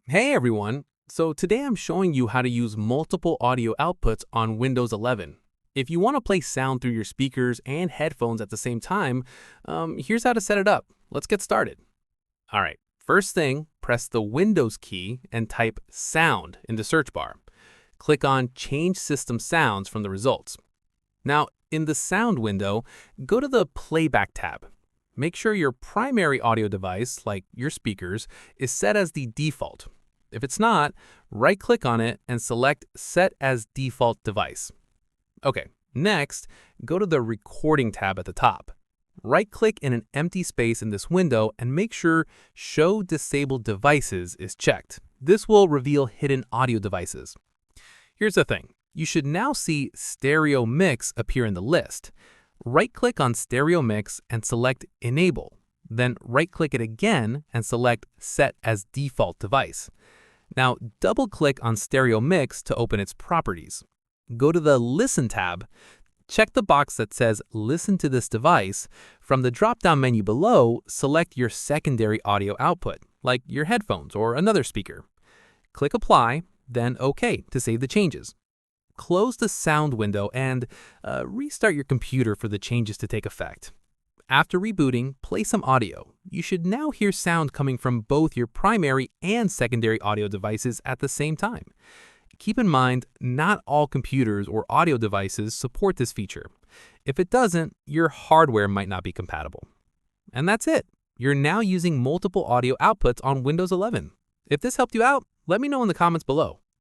Hey everyone! So today I'm showing you how to use multiple audio outputs on Windows 11. If you want to play sound through your speakers and headphones at the same time, here's how to set it up. Let's get started. All right, first thing, press the Windows key and type Sound in the search bar. Click on Change System Sounds from the results. Now, in the Sound window, go to the Playback tab. Make sure your primary audio device, like your speakers, is set as the default. If it's not, right-click on it and select Set as Default Device. Okay, next, go to the Recording tab at the top. Right-click in an empty space in this window and make sure Show Disabled Devices is checked. This will reveal hidden audio devices. Here's the thing. You should now see Stereo Mix appear in the list. Right-click on Stereo Mix and select Enable. Then right-click it again and select Set as Default Device. Now, double-click on Stereo Mix to open its properties. Go to the Listen tab. Check the box that says Listen to this device. From the drop-down menu below, select your secondary audio output, like your headphones or another speaker. Click Apply, then OK to save the changes. Close the Sound window and restart your computer for the changes to take effect. After rebooting, play some audio. You should now hear sound coming from both your primary and secondary audio devices at the same time. Keep in mind, not all computers or audio devices support this feature. If it doesn't, your hardware might not be compatible. And that's it. You're now using multiple audio outputs on Windows 11. If this helped you out, let me know in the comments below.